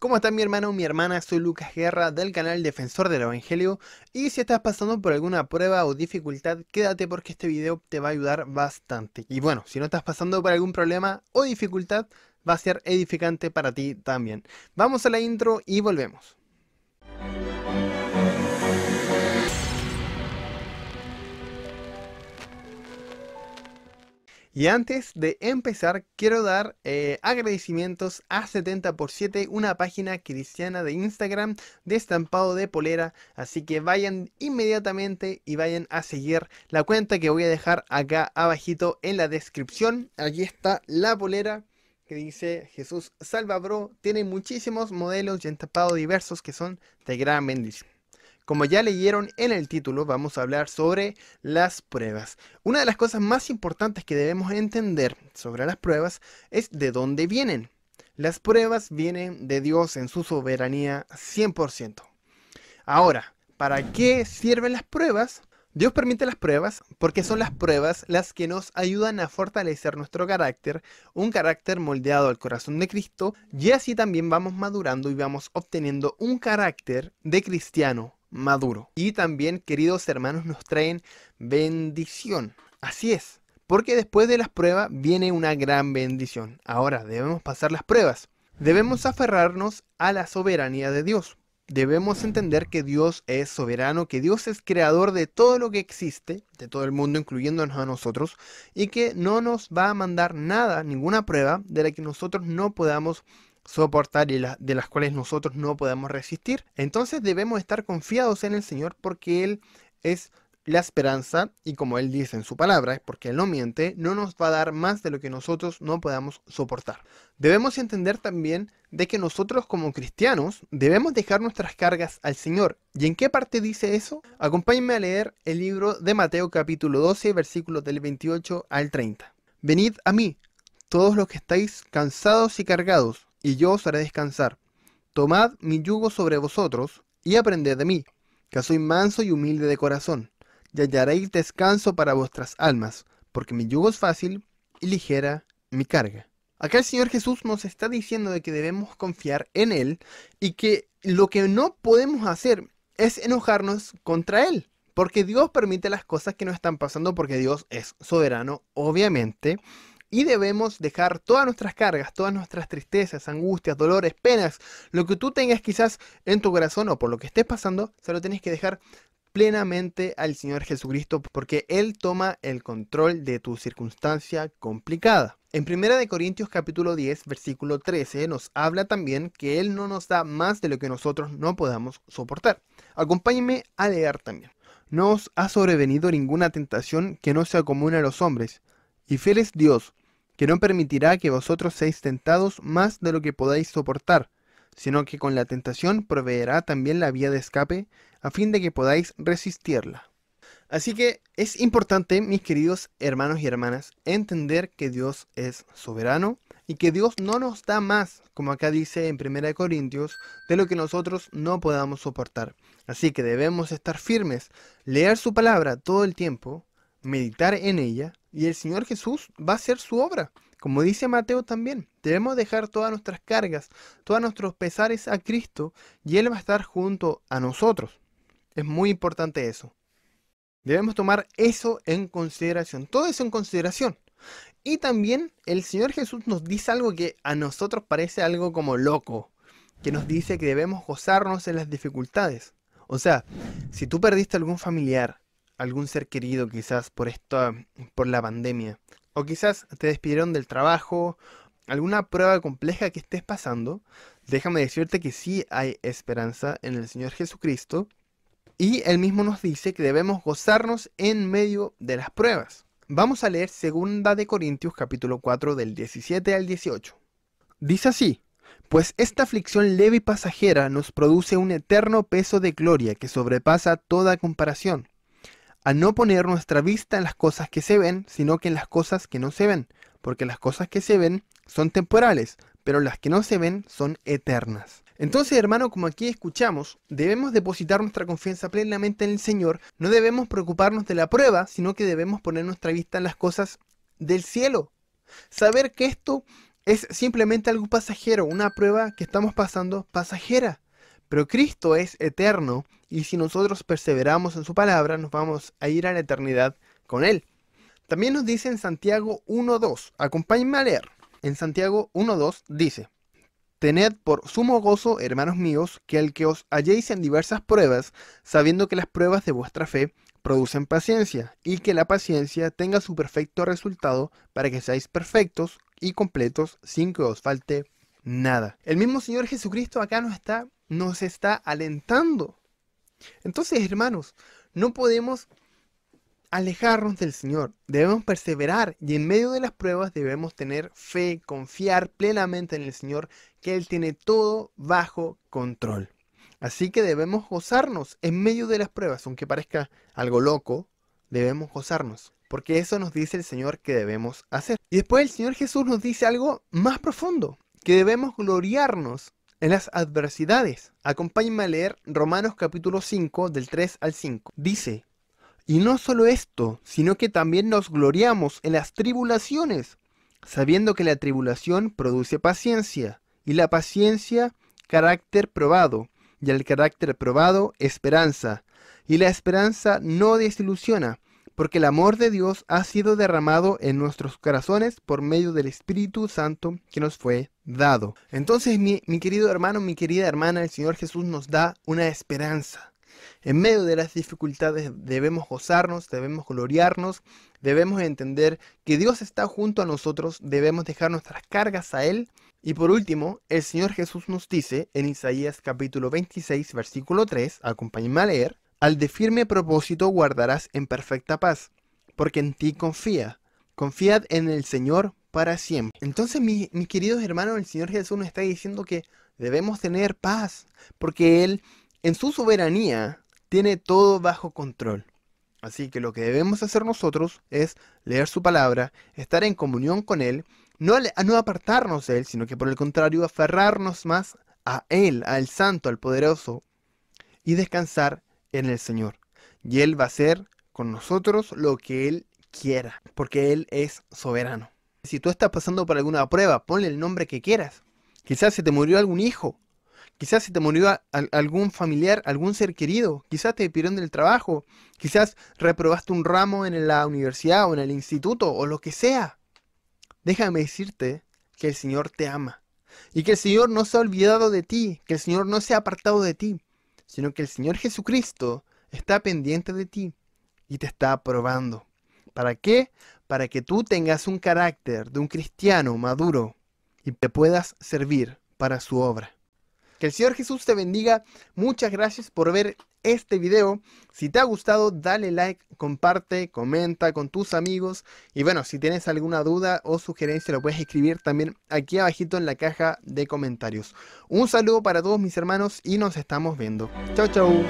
¿Cómo están mi hermano, mi hermana? Soy Lucas Guerra del canal Defensor del Evangelio y si estás pasando por alguna prueba o dificultad, quédate porque este video te va a ayudar bastante. Y bueno, si no estás pasando por algún problema o dificultad, va a ser edificante para ti también. Vamos a la intro y volvemos. Y antes de empezar, quiero dar agradecimientos a 70x7, una página cristiana de Instagram de estampado de polera. Así que vayan inmediatamente y vayan a seguir la cuenta que voy a dejar acá abajito en la descripción. Aquí está la polera que dice Jesús Salva Bro. Tiene muchísimos modelos y estampados diversos que son de gran bendición. Como ya leyeron en el título, vamos a hablar sobre las pruebas. Una de las cosas más importantes que debemos entender sobre las pruebas es de dónde vienen. Las pruebas vienen de Dios en su soberanía 100%. Ahora, ¿para qué sirven las pruebas? Dios permite las pruebas porque son las pruebas las que nos ayudan a fortalecer nuestro carácter, un carácter moldeado al corazón de Cristo, y así también vamos madurando y vamos obteniendo un carácter de cristiano maduro. Y también, queridos hermanos, nos traen bendición. Así es, porque después de las pruebas viene una gran bendición. Ahora debemos pasar las pruebas. Debemos aferrarnos a la soberanía de Dios. Debemos entender que Dios es soberano, que Dios es creador de todo lo que existe, de todo el mundo, incluyéndonos a nosotros, y que no nos va a mandar nada, ninguna prueba de la que nosotros no podamos soportar y de las cuales nosotros no podemos resistir. Entonces debemos estar confiados en el Señor porque Él es la esperanza y como Él dice en su palabra, porque Él no miente, no nos va a dar más de lo que nosotros no podamos soportar. Debemos entender también de que nosotros como cristianos debemos dejar nuestras cargas al Señor. ¿Y en qué parte dice eso? Acompáñenme a leer el libro de Mateo capítulo 12, versículos del 28 al 30. Venid a mí, todos los que estáis cansados y cargados, y yo os haré descansar. Tomad mi yugo sobre vosotros, y aprended de mí, que soy manso y humilde de corazón, y hallaréis descanso para vuestras almas, porque mi yugo es fácil y ligera mi carga. Acá el Señor Jesús nos está diciendo de que debemos confiar en Él, y que lo que no podemos hacer es enojarnos contra Él, porque Dios permite las cosas que nos están pasando, porque Dios es soberano, obviamente. Y debemos dejar todas nuestras cargas, todas nuestras tristezas, angustias, dolores, penas, lo que tú tengas quizás en tu corazón o por lo que estés pasando, se lo tienes que dejar plenamente al Señor Jesucristo porque Él toma el control de tu circunstancia complicada. En 1 Corintios capítulo 10, versículo 13 nos habla también que Él no nos da más de lo que nosotros no podamos soportar. Acompáñenme a leer también. No os ha sobrevenido ninguna tentación que no sea común a los hombres, y fiel es Dios, que no permitirá que vosotros seáis tentados más de lo que podáis soportar, sino que con la tentación proveerá también la vía de escape, a fin de que podáis resistirla. Así que es importante, mis queridos hermanos y hermanas, entender que Dios es soberano y que Dios no nos da más, como acá dice en 1 Corintios, de lo que nosotros no podamos soportar. Así que debemos estar firmes, leer su palabra todo el tiempo, meditar en ella, y el Señor Jesús va a hacer su obra. Como dice Mateo también, debemos dejar todas nuestras cargas, todos nuestros pesares a Cristo, y Él va a estar junto a nosotros. Es muy importante eso. Debemos tomar eso en consideración, todo eso en consideración. Y también el Señor Jesús nos dice algo que a nosotros parece algo como loco, que nos dice que debemos gozarnos en las dificultades. O sea, si tú perdiste algún familiar, algún ser querido quizás por la pandemia, o quizás te despidieron del trabajo, alguna prueba compleja que estés pasando, déjame decirte que sí hay esperanza en el Señor Jesucristo, y Él mismo nos dice que debemos gozarnos en medio de las pruebas. Vamos a leer 2 Corintios capítulo 4 del 17 al 18. Dice así: pues esta aflicción leve y pasajera nos produce un eterno peso de gloria que sobrepasa toda comparación, a no poner nuestra vista en las cosas que se ven, sino que en las cosas que no se ven, porque las cosas que se ven son temporales, pero las que no se ven son eternas. Entonces, hermano, como aquí escuchamos, debemos depositar nuestra confianza plenamente en el Señor, no debemos preocuparnos de la prueba, sino que debemos poner nuestra vista en las cosas del cielo. Saber que esto es simplemente algo pasajero, una prueba que estamos pasando pasajera. Pero Cristo es eterno y si nosotros perseveramos en su palabra, nos vamos a ir a la eternidad con Él. También nos dice en Santiago 1.2, acompáñenme a leer. En Santiago 1.2 dice: Tened por sumo gozo, hermanos míos, que al que os halléis en diversas pruebas, sabiendo que las pruebas de vuestra fe producen paciencia, y que la paciencia tenga su perfecto resultado, para que seáis perfectos y completos, sin que os falte nada. El mismo Señor Jesucristo acá nos está alentando. Entonces, hermanos, no podemos alejarnos del Señor, debemos perseverar y en medio de las pruebas debemos tener fe, confiar plenamente en el Señor, que Él tiene todo bajo control. Así que debemos gozarnos en medio de las pruebas, aunque parezca algo loco, debemos gozarnos, porque eso nos dice el Señor que debemos hacer. Y después el Señor Jesús nos dice algo más profundo, que debemos gloriarnos en las adversidades. Acompáñenme a leer Romanos capítulo 5 del 3 al 5. Dice: Y no solo esto, sino que también nos gloriamos en las tribulaciones, sabiendo que la tribulación produce paciencia, y la paciencia carácter probado, y el carácter probado esperanza, y la esperanza no desilusiona, porque el amor de Dios ha sido derramado en nuestros corazones por medio del Espíritu Santo que nos fue dado. Entonces, mi querido hermano, mi querida hermana, el Señor Jesús nos da una esperanza. En medio de las dificultades debemos gozarnos, debemos gloriarnos, debemos entender que Dios está junto a nosotros, debemos dejar nuestras cargas a Él. Y por último, el Señor Jesús nos dice en Isaías capítulo 26, versículo 3, acompáñenme a leer: Al de firme propósito guardarás en perfecta paz, porque en ti confía. Confiad en el Señor para siempre. Entonces, mis queridos hermanos, el Señor Jesús nos está diciendo que debemos tener paz, porque Él, en su soberanía, tiene todo bajo control. Así que lo que debemos hacer nosotros es leer su palabra, estar en comunión con Él, no apartarnos de Él, sino que por el contrario, aferrarnos más a Él, al Santo, al Poderoso, y descansar en el Señor. Y Él va a hacer con nosotros lo que Él quiera, porque Él es soberano. Si tú estás pasando por alguna prueba, ponle el nombre que quieras. Quizás se te murió algún hijo, quizás se te murió algún familiar, algún ser querido, quizás te despidieron del trabajo, quizás reprobaste un ramo en la universidad o en el instituto o lo que sea. Déjame decirte que el Señor te ama y que el Señor no se ha olvidado de ti, que el Señor no se ha apartado de ti, sino que el Señor Jesucristo está pendiente de ti y te está aprobando. ¿Para qué? Para que tú tengas un carácter de un cristiano maduro y te puedas servir para su obra. Que el Señor Jesús te bendiga. Muchas gracias por ver este video. Si te ha gustado, dale like, comparte, comenta con tus amigos. Y bueno, si tienes alguna duda o sugerencia, lo puedes escribir también aquí abajito en la caja de comentarios. Un saludo para todos mis hermanos y nos estamos viendo. Chau, chau.